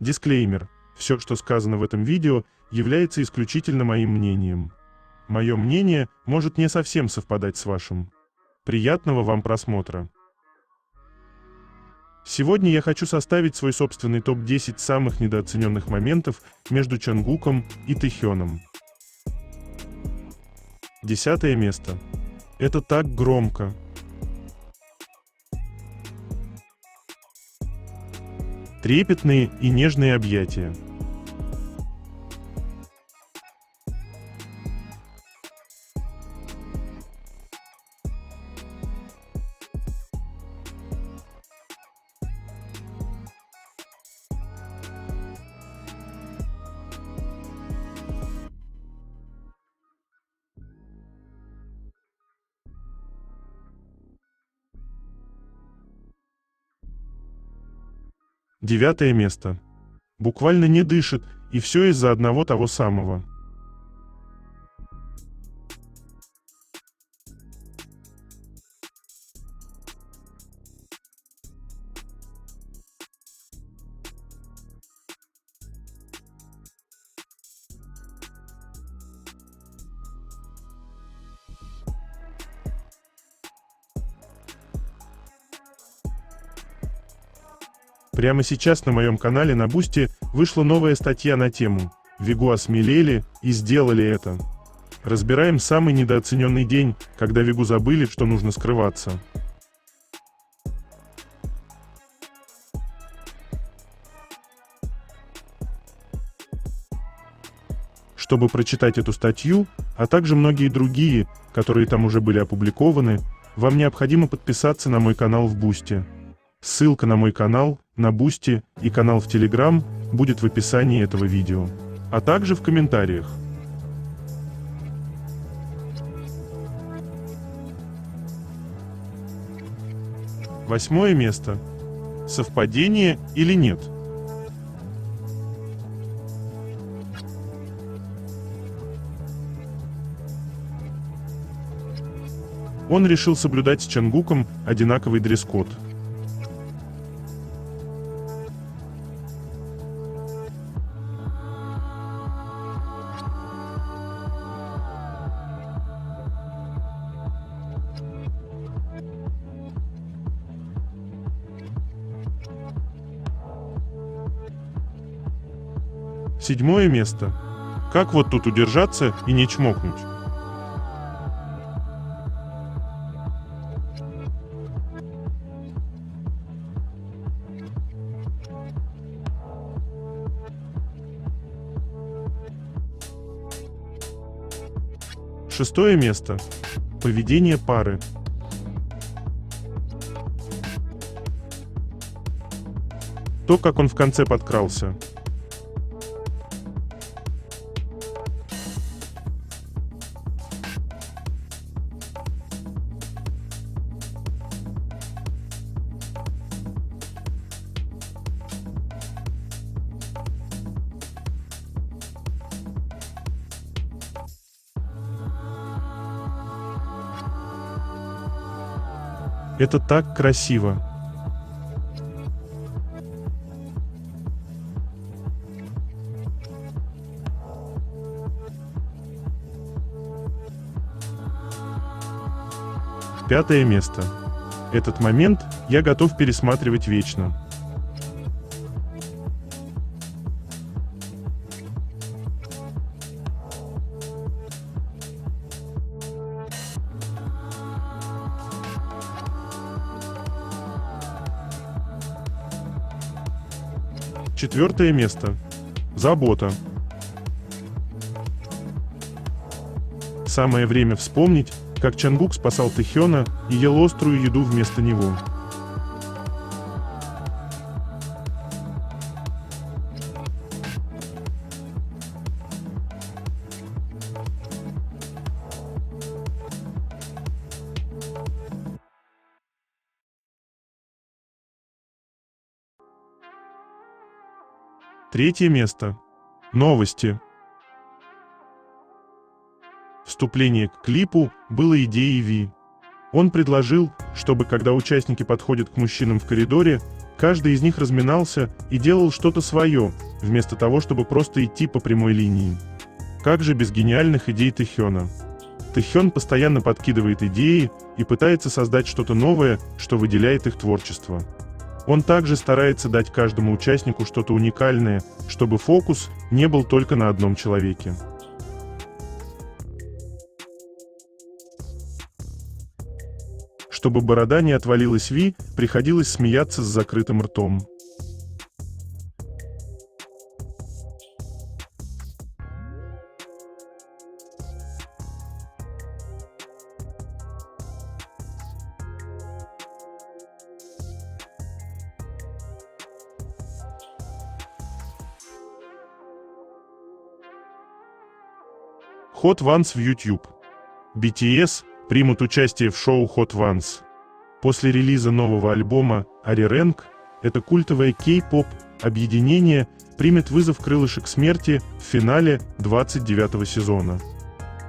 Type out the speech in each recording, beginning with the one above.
Дисклеймер. Все, что сказано в этом видео, является исключительно моим мнением. Мое мнение может не совсем совпадать с вашим. Приятного вам просмотра. Сегодня я хочу составить свой собственный топ-10 самых недооцененных моментов между Чонгуком и Тэхёном. 10 место. Это так громко. Трепетные и нежные объятия. Девятое место. Буквально не дышит, и все из-за одного того самого. Прямо сейчас на моем канале на Бусти вышла новая статья на тему «Вегу осмелели и сделали это». Разбираем самый недооцененный день, когда Вегу забыли, что нужно скрываться. Чтобы прочитать эту статью, а также многие другие, которые там уже были опубликованы, вам необходимо подписаться на мой канал в Бусти. Ссылка на мой канал, на Бусти и канал в Телеграм будет в описании этого видео, а также в комментариях. Восьмое место. Совпадение или нет? Он решил соблюдать с Чонгуком одинаковый дресс-код. Седьмое место. Как вот тут удержаться и не чмокнуть? Шестое место. Поведение пары. То, как он в конце подкрался. Это так красиво. Пятое место. Этот момент я готов пересматривать вечно. Четвертое место. Забота. Самое время вспомнить, как Чонгук спасал Тэхёна и ел острую еду вместо него. Третье место. Новости. Вступление к клипу было идеей Ви. Он предложил, чтобы когда участники подходят к мужчинам в коридоре, Каждый из них разминался и делал что-то свое, вместо того, чтобы просто идти по прямой линии. Как же без гениальных идей Тэхёна? Тэхён постоянно подкидывает идеи и пытается создать что-то новое, что выделяет их творчество. Он также старается дать каждому участнику что-то уникальное, чтобы фокус не был только на одном человеке. Чтобы борода не отвалилась Ви, приходилось смеяться с закрытым ртом. Hot Ones в YouTube. BTS примут участие в шоу Hot Ones. После релиза нового альбома Arirang, это культовое кей-поп объединение примет вызов крылышек смерти в финале 29-го сезона.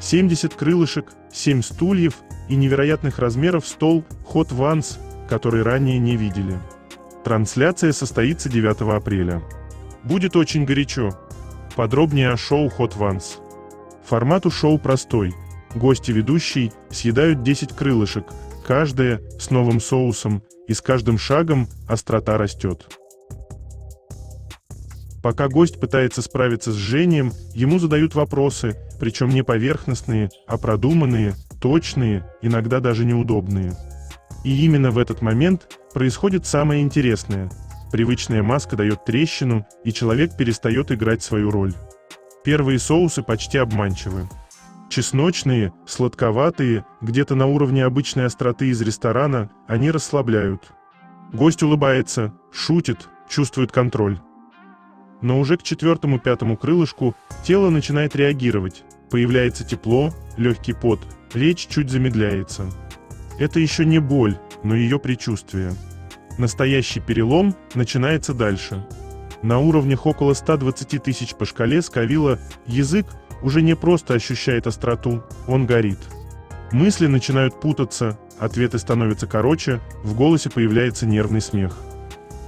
70 крылышек, 7 стульев и невероятных размеров стол Hot Ones, который ранее не видели. Трансляция состоится 9 апреля. Будет очень горячо. Подробнее о шоу Hot Ones. Формат у шоу простой. Гости-ведущий съедают 10 крылышек, каждая с новым соусом, и с каждым шагом острота растет. Пока гость пытается справиться с жжением, ему задают вопросы, причем не поверхностные, а продуманные, точные, иногда даже неудобные. И именно в этот момент происходит самое интересное. Привычная маска дает трещину, и человек перестает играть свою роль. Первые соусы почти обманчивы. Чесночные, сладковатые, где-то на уровне обычной остроты из ресторана, они расслабляют. Гость улыбается, шутит, чувствует контроль. Но уже к 4-5 крылышку тело начинает реагировать, появляется тепло, легкий пот, речь чуть замедляется. Это еще не боль, но ее предчувствие. Настоящий перелом начинается дальше. На уровнях около 120 тысяч по шкале Сковилла язык уже не просто ощущает остроту, он горит. Мысли начинают путаться, ответы становятся короче, в голосе появляется нервный смех.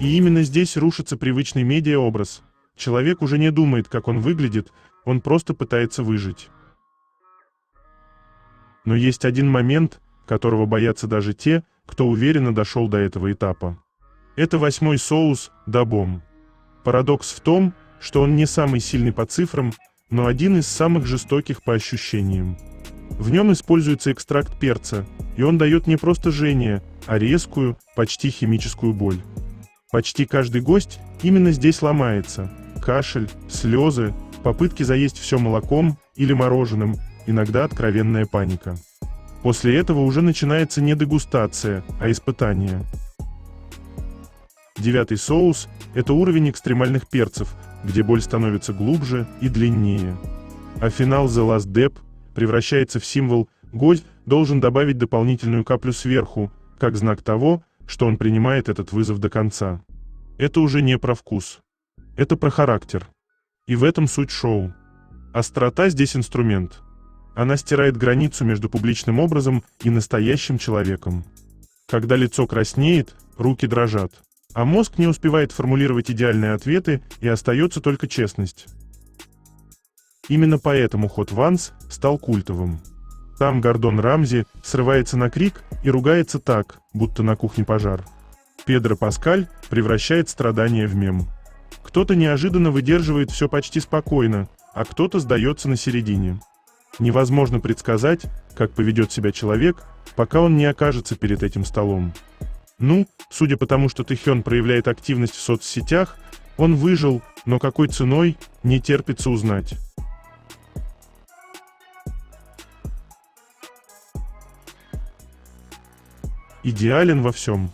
И именно здесь рушится привычный медиаобраз. Человек уже не думает, как он выглядит, он просто пытается выжить. Но есть один момент, которого боятся даже те, кто уверенно дошел до этого этапа. Это 8-й соус «Дабом». Парадокс в том, что он не самый сильный по цифрам, но один из самых жестоких по ощущениям. В нем используется экстракт перца, и он дает не просто жжение, а резкую, почти химическую боль. Почти каждый гость именно здесь ломается. Кашель, слезы, попытки заесть все молоком или мороженым, иногда откровенная паника. После этого уже начинается не дегустация, а испытание. 9-й соус – это уровень экстремальных перцев, где боль становится глубже и длиннее. А финал The Last Dab превращается в символ, гость должен добавить дополнительную каплю сверху, как знак того, что он принимает этот вызов до конца. Это уже не про вкус. Это про характер. И в этом суть шоу. Острота здесь инструмент. Она стирает границу между публичным образом и настоящим человеком. Когда лицо краснеет, руки дрожат. А мозг не успевает формулировать идеальные ответы, и остается только честность. Именно поэтому Hot Ones стал культовым. Там Гордон Рамзи срывается на крик и ругается так, будто на кухне пожар. Педро Паскаль превращает страдания в мем. Кто-то неожиданно выдерживает все почти спокойно, а кто-то сдается на середине. Невозможно предсказать, как поведет себя человек, пока он не окажется перед этим столом. Ну, судя по тому, что Тэхён проявляет активность в соцсетях, он выжил, но какой ценой, не терпится узнать. Идеален во всем.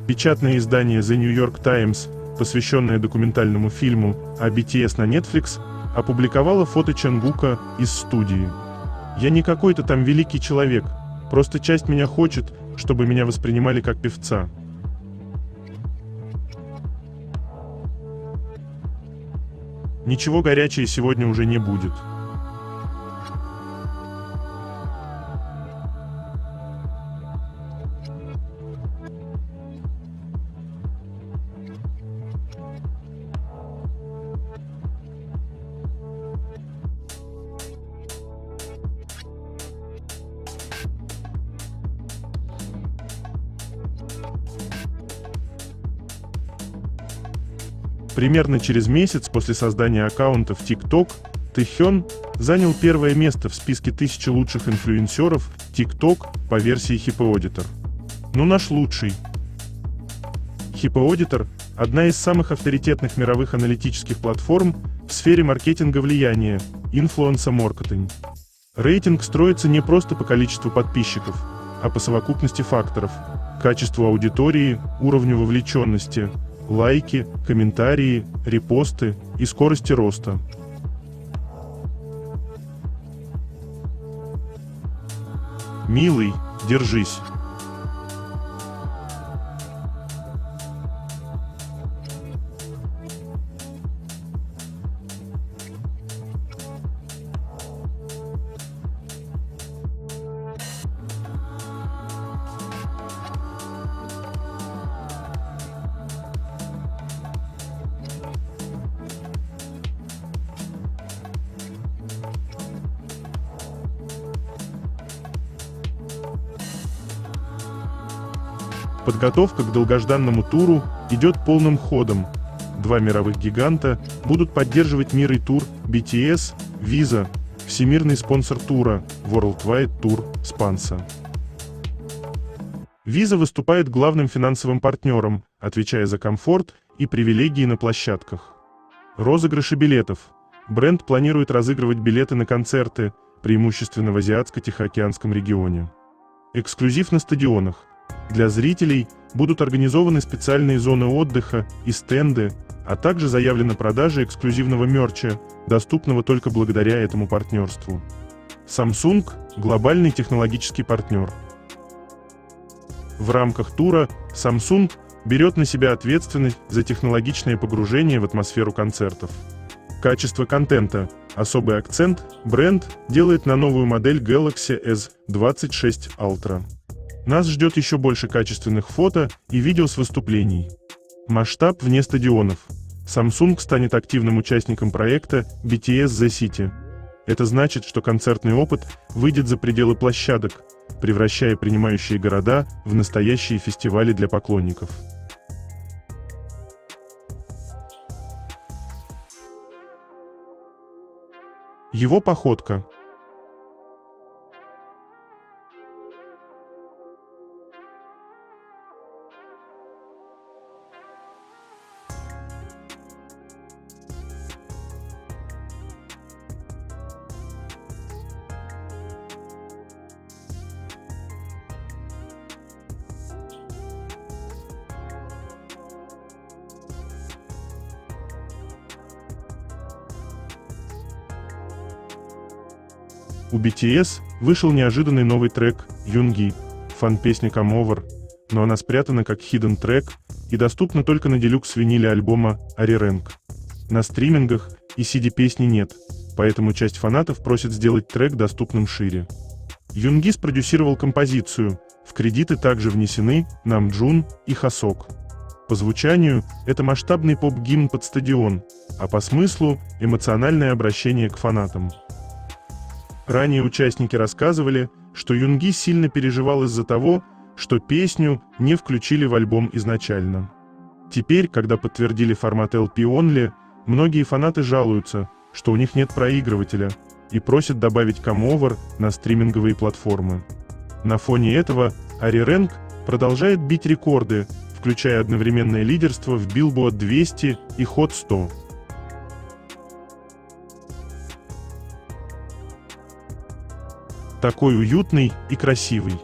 Печатное издание The New York Times, посвященное документальному фильму о BTS на Netflix, опубликовало фото Чангука из студии. «Я не какой-то там великий человек, просто часть меня хочет, чтобы меня воспринимали как певца. Ничего горячее сегодня уже не будет». Примерно через месяц после создания аккаунта в TikTok, Тэхён занял первое место в списке 1000 лучших инфлюенсеров TikTok по версии HipAuditor. Ну наш лучший. HipAuditor – одна из самых авторитетных мировых аналитических платформ в сфере маркетинга влияния, инфлюенса-маркетинг. Рейтинг строится не просто по количеству подписчиков, а по совокупности факторов – качеству аудитории, уровню вовлеченности, лайки, комментарии, репосты и скорости роста. Милый, держись. Подготовка к долгожданному туру идет полным ходом. Два мировых гиганта будут поддерживать мирный тур BTS, Visa, всемирный спонсор тура Worldwide Tour Sponsor. Visa выступает главным финансовым партнером, отвечая за комфорт и привилегии на площадках. Розыгрыши билетов. Бренд планирует разыгрывать билеты на концерты, преимущественно в Азиатско-Тихоокеанском регионе. Эксклюзив на стадионах. Для зрителей будут организованы специальные зоны отдыха и стенды, а также заявлена продажа эксклюзивного мерча, доступного только благодаря этому партнерству. Samsung – глобальный технологический партнер. В рамках тура Samsung берет на себя ответственность за технологичное погружение в атмосферу концертов. Качество контента. Особый акцент бренд делает на новую модель Galaxy S26 Ultra. Нас ждет еще больше качественных фото и видео с выступлений. Масштаб вне стадионов. Samsung станет активным участником проекта BTS The City. Это значит, что концертный опыт выйдет за пределы площадок, превращая принимающие города в настоящие фестивали для поклонников. Его походка. У BTS вышел неожиданный новый трек «Yoongi», фан-песня «Come Over», но она спрятана как hidden трек и доступна только на делюкс-виниле альбома «Arirank». На стримингах и CD-песни нет, поэтому часть фанатов просит сделать трек доступным шире. Yoongi спродюсировал композицию, в кредиты также внесены Намджун и Хасок. По звучанию это масштабный поп-гимн под стадион, а по смыслу – эмоциональное обращение к фанатам. Ранее участники рассказывали, что Yoongi сильно переживал из-за того, что песню не включили в альбом изначально. Теперь, когда подтвердили формат LP-only, многие фанаты жалуются, что у них нет проигрывателя, и просят добавить Come Over на стриминговые платформы. На фоне этого Arirank продолжает бить рекорды, включая одновременное лидерство в Billboard 200 и Hot 100. Такой уютный и красивый.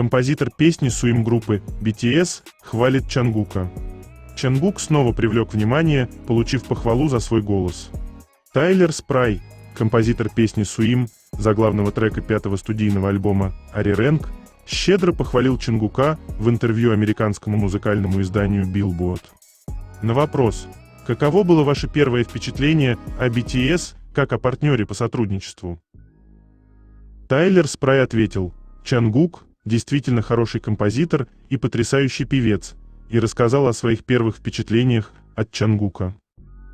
Композитор песни Suim группы BTS хвалит Чангука. Чангук снова привлек внимание, получив похвалу за свой голос. Тайлер Спрай, композитор песни Suim, заглавного трека 5-го студийного альбома Arirang, щедро похвалил Чангука в интервью американскому музыкальному изданию Billboard. На вопрос, каково было ваше первое впечатление о BTS как о партнере по сотрудничеству, Тайлер Спрай ответил: «Чангук действительно хороший композитор и потрясающий певец», и рассказал о своих первых впечатлениях от Чангука.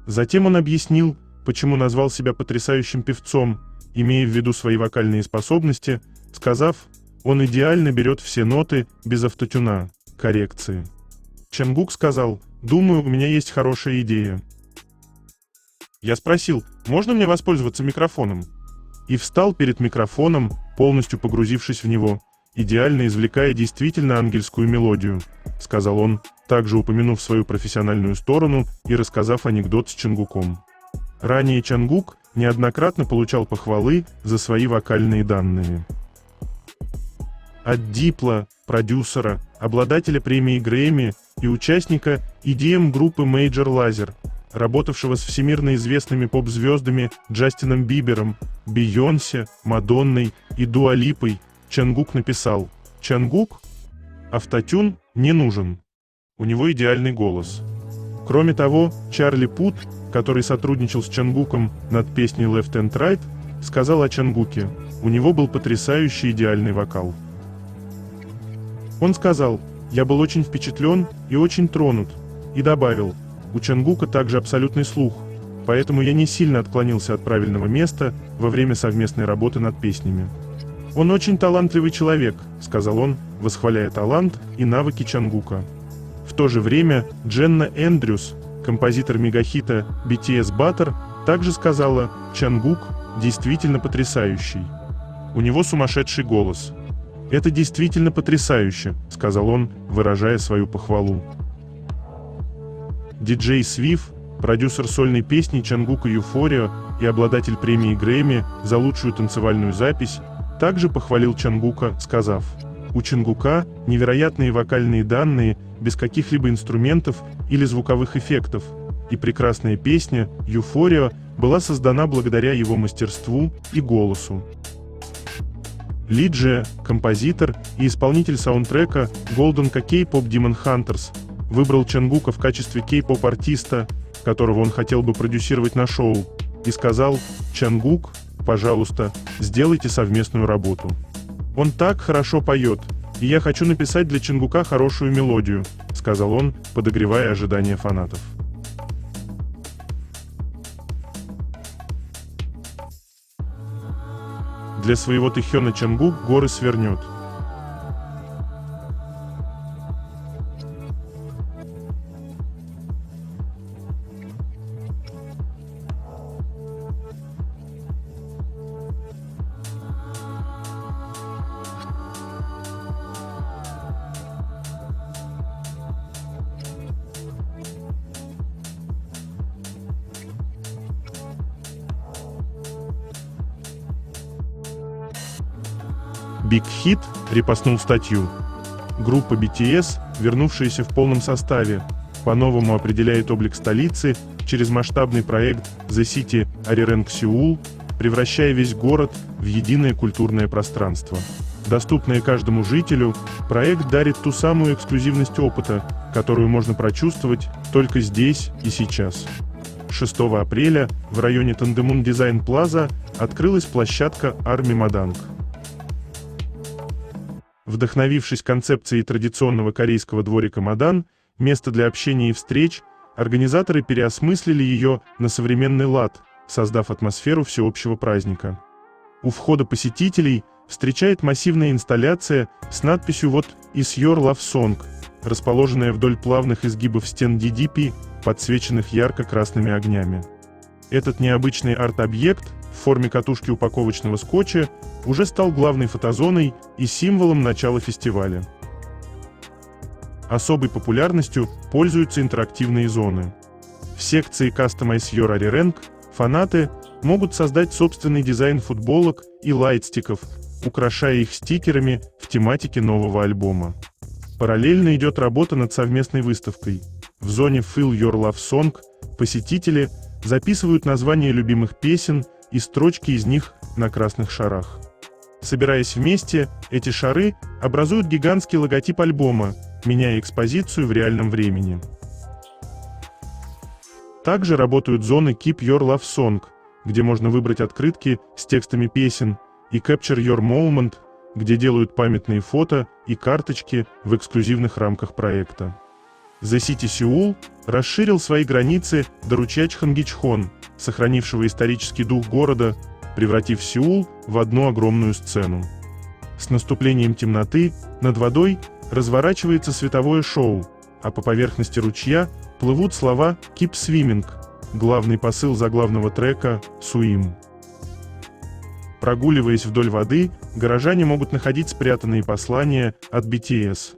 Затем он объяснил, почему назвал себя потрясающим певцом, имея в виду свои вокальные способности, сказав: «Он идеально берет все ноты без автотюна, коррекции». Чангук сказал: «Думаю, у меня есть хорошая идея». Я спросил: «Можно мне воспользоваться микрофоном?» И встал перед микрофоном, полностью погрузившись в него, идеально извлекая действительно ангельскую мелодию, сказал он, также упомянув свою профессиональную сторону и рассказав анекдот с Чангуком. Ранее Чангук неоднократно получал похвалы за свои вокальные данные. От Дипла, продюсера, обладателя премии Грэмми и участника EDM группы Major Lazer, работавшего с всемирно известными поп-звездами Джастином Бибером, Бейонсе, Мадонной и Дуа Липой, Чангук написал: «Чангук? Автотюн не нужен. У него идеальный голос». Кроме того, Чарли Пут, который сотрудничал с Чангуком над песней Left and Right, сказал о Чангуке: «У него был потрясающий идеальный вокал». Он сказал: «Я был очень впечатлен и очень тронут», и добавил: «У Чангука также абсолютный слух, поэтому я не сильно отклонился от правильного места во время совместной работы над песнями. Он очень талантливый человек», — сказал он, восхваляя талант и навыки Чангука. В то же время Дженна Эндрюс, композитор мегахита BTS Butter, также сказала: «Чангук действительно потрясающий. У него сумасшедший голос». «Это действительно потрясающе», — сказал он, выражая свою похвалу. Диджей Свиф, продюсер сольной песни Чангука «Euphoria» и обладатель премии Грэмми за лучшую танцевальную запись, также похвалил Чангука, сказав: «У Чангука невероятные вокальные данные без каких-либо инструментов или звуковых эффектов, и прекрасная песня «Euphoria» была создана благодаря его мастерству и голосу». Ли Дже, композитор и исполнитель саундтрека Golden K-Pop Demon Hunters, выбрал Чангука в качестве кей-поп-артиста, которого он хотел бы продюсировать на шоу, и сказал: «Чангук, пожалуйста, сделайте совместную работу. Он так хорошо поет, и я хочу написать для Чангука хорошую мелодию», — сказал он, подогревая ожидания фанатов. Для своего Тэхёна Чангук горы свернет. Big Hit репостнул статью. Группа BTS, вернувшаяся в полном составе, по-новому определяет облик столицы через масштабный проект The City Arirang Seoul, превращая весь город в единое культурное пространство. Доступное каждому жителю, проект дарит ту самую эксклюзивность опыта, которую можно прочувствовать только здесь и сейчас. 6 апреля в районе Тандемун Дизайн Плаза открылась площадка Army Madang. Вдохновившись концепцией традиционного корейского дворика Мадан, место для общения и встреч, организаторы переосмыслили ее на современный лад, создав атмосферу всеобщего праздника. У входа посетителей встречает массивная инсталляция с надписью «What is your love song», расположенная вдоль плавных изгибов стен DDP, подсвеченных ярко-красными огнями. Этот необычный арт-объект в форме катушки упаковочного скотча уже стал главной фотозоной и символом начала фестиваля. Особой популярностью пользуются интерактивные зоны. В секции Customize Your Arirang фанаты могут создать собственный дизайн футболок и лайтстиков, украшая их стикерами в тематике нового альбома. Параллельно идет работа над совместной выставкой. В зоне Feel Your Love Song посетители записывают названия любимых песен и строчки из них на красных шарах. Собираясь вместе, эти шары образуют гигантский логотип альбома, меняя экспозицию в реальном времени. Также работают зоны Keep Your Love Song, где можно выбрать открытки с текстами песен, и Capture Your Moment, где делают памятные фото и карточки в эксклюзивных рамках проекта. The City Seoul расширил свои границы до ручья Чхангичхон, сохранившего исторический дух города, превратив Сеул в одну огромную сцену. С наступлением темноты над водой разворачивается световое шоу, а по поверхности ручья плывут слова «Keep Swimming», главный посыл заглавного трека «Swim». Прогуливаясь вдоль воды, горожане могут находить спрятанные послания от BTS.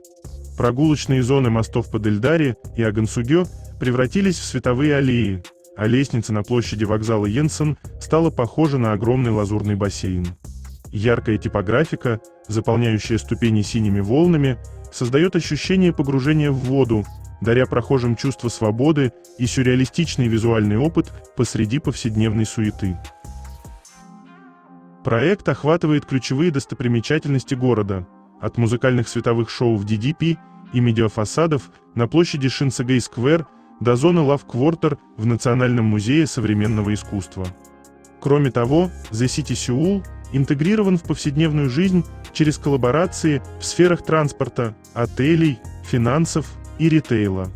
Прогулочные зоны мостов под Эльдари и Агансугё превратились в световые аллеи, а лестница на площади вокзала Йенсен стала похожа на огромный лазурный бассейн. Яркая типографика, заполняющая ступени синими волнами, создает ощущение погружения в воду, даря прохожим чувство свободы и сюрреалистичный визуальный опыт посреди повседневной суеты. Проект охватывает ключевые достопримечательности города, от музыкальных световых шоу в DDP и медиафасадов на площади Шинсэгэй-сквер до зоны Love Quarter в Национальном музее современного искусства. Кроме того, The City Seoul интегрирован в повседневную жизнь через коллаборации в сферах транспорта, отелей, финансов и ритейла.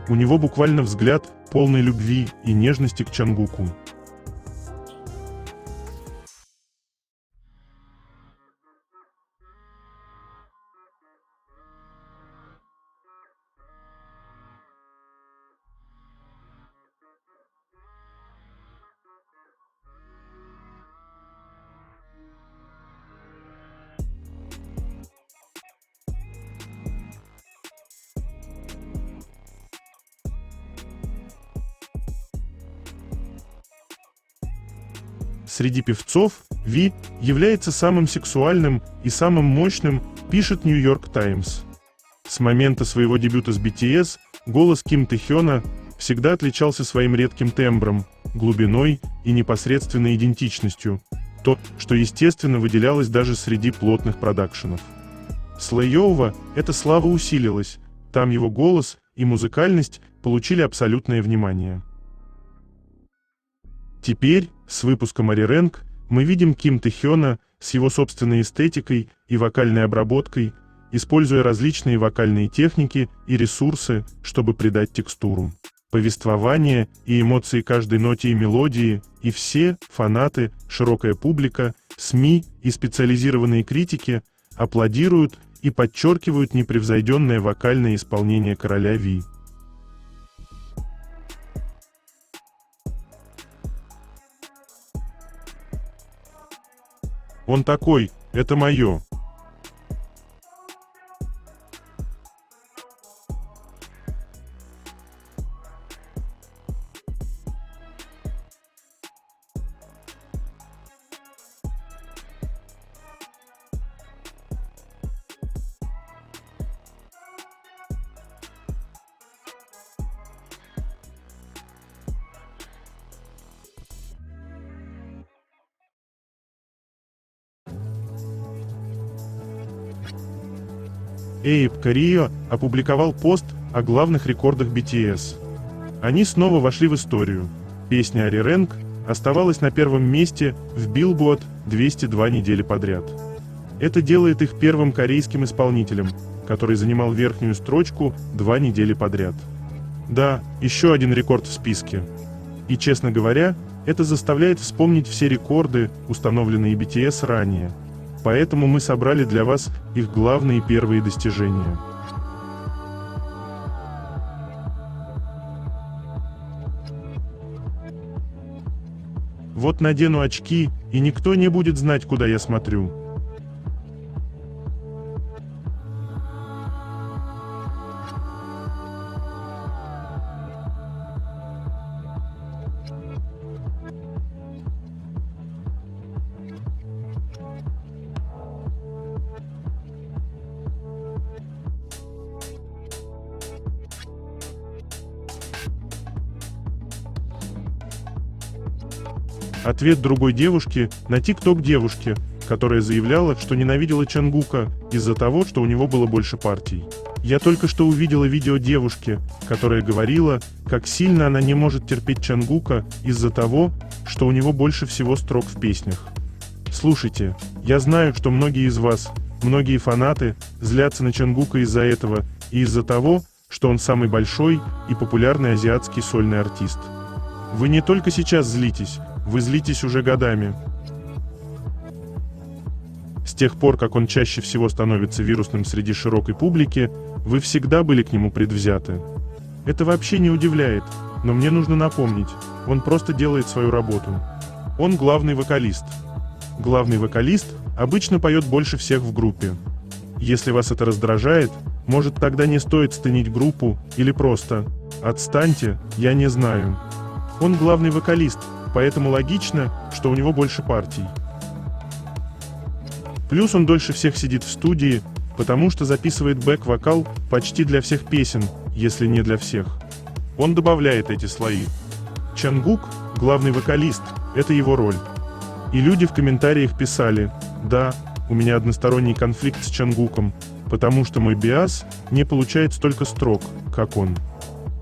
У него буквально взгляд полный любви и нежности к Чангуку. Среди певцов Ви является самым сексуальным и самым мощным, пишет New York Times. С момента своего дебюта с BTS голос Ким Тэхёна всегда отличался своим редким тембром, глубиной и непосредственной идентичностью, то, что естественно выделялось даже среди плотных продакшенов. С Лэйоува эта слава усилилась, там его голос и музыкальность получили абсолютное внимание. Теперь, с выпуском Arirang, мы видим Ким Тэхёна с его собственной эстетикой и вокальной обработкой, используя различные вокальные техники и ресурсы, чтобы придать текстуру, повествование и эмоции каждой ноте и мелодии, и все фанаты, широкая публика, СМИ и специализированные критики аплодируют и подчеркивают непревзойденное вокальное исполнение короля Ви. Он такой, это мое. Эйб Корио опубликовал пост о главных рекордах BTS. Они снова вошли в историю. Песня Arirang оставалась на первом месте в Billboard 202 недели подряд. Это делает их первым корейским исполнителем, который занимал верхнюю строчку 2 недели подряд. Да, еще один рекорд в списке. И, честно говоря, это заставляет вспомнить все рекорды, установленные BTS ранее. Поэтому мы собрали для вас их главные первые достижения. Вот надену очки, и никто не будет знать, куда я смотрю. Ответ другой девушки на ТикТок девушки, которая заявляла, что ненавидела Чонгука из-за того, что у него было больше партий. Я только что увидела видео девушки, которая говорила, как сильно она не может терпеть Чонгука из-за того, что у него больше всего строк в песнях. Слушайте, я знаю, что многие из вас, многие фанаты, злятся на Чонгука из-за этого и из-за того, что он самый большой и популярный азиатский сольный артист. Вы не только сейчас злитесь, вы злитесь уже годами. С тех пор, как он чаще всего становится вирусным среди широкой публики, вы всегда были к нему предвзяты. Это вообще не удивляет, но мне нужно напомнить, он просто делает свою работу. Он главный вокалист. Главный вокалист обычно поет больше всех в группе. Если вас это раздражает, может, тогда не стоит стынить группу или просто «отстаньте, я не знаю». Он главный вокалист, поэтому логично, что у него больше партий. Плюс он дольше всех сидит в студии, потому что записывает бэк-вокал почти для всех песен, если не для всех. Он добавляет эти слои. Чонгук, главный вокалист, это его роль. И люди в комментариях писали: «Да, у меня односторонний конфликт с Чонгуком, потому что мой биас не получает столько строк, как он».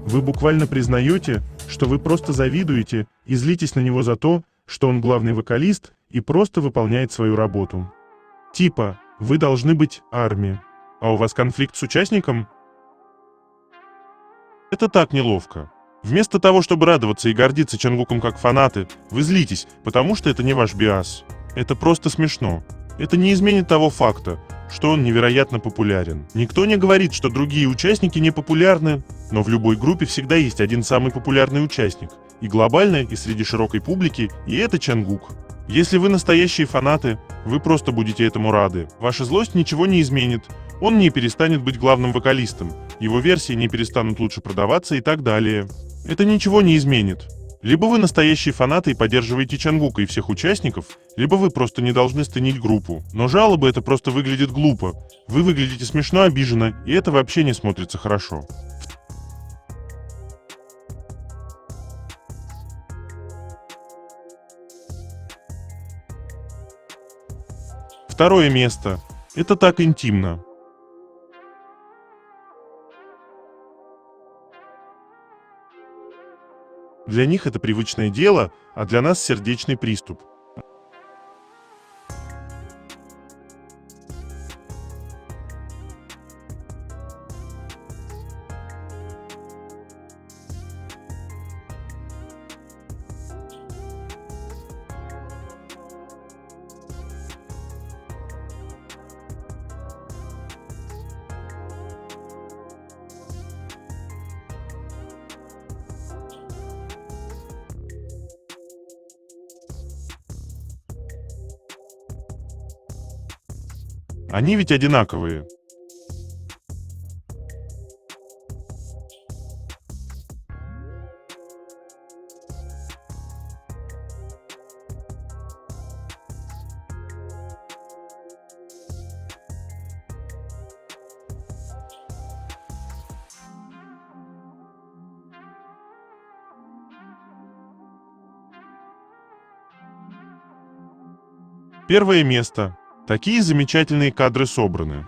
Вы буквально признаете, что вы просто завидуете и злитесь на него за то, что он главный вокалист и просто выполняет свою работу. Типа, вы должны быть армией, а у вас конфликт с участником? Это так неловко. Вместо того, чтобы радоваться и гордиться Чонгуком как фанаты, вы злитесь, потому что это не ваш биас. Это просто смешно. Это не изменит того факта, что он невероятно популярен. Никто не говорит, что другие участники не популярны, но в любой группе всегда есть один самый популярный участник. И глобально, и среди широкой публики, и это Чонгук. Если вы настоящие фанаты, вы просто будете этому рады. Ваша злость ничего не изменит. Он не перестанет быть главным вокалистом, его версии не перестанут лучше продаваться и так далее. Это ничего не изменит. Либо вы настоящие фанаты и поддерживаете Чонгука и всех участников, либо вы просто не должны стынить группу. Но жалобы — это просто выглядит глупо. Вы выглядите смешно, обиженно, и это вообще не смотрится хорошо. Второе место. Это так интимно. Для них это привычное дело, а для нас сердечный приступ. Они ведь одинаковые. Первое место. Такие замечательные кадры собраны.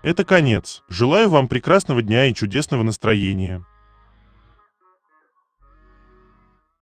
Это конец. Желаю вам прекрасного дня и чудесного настроения.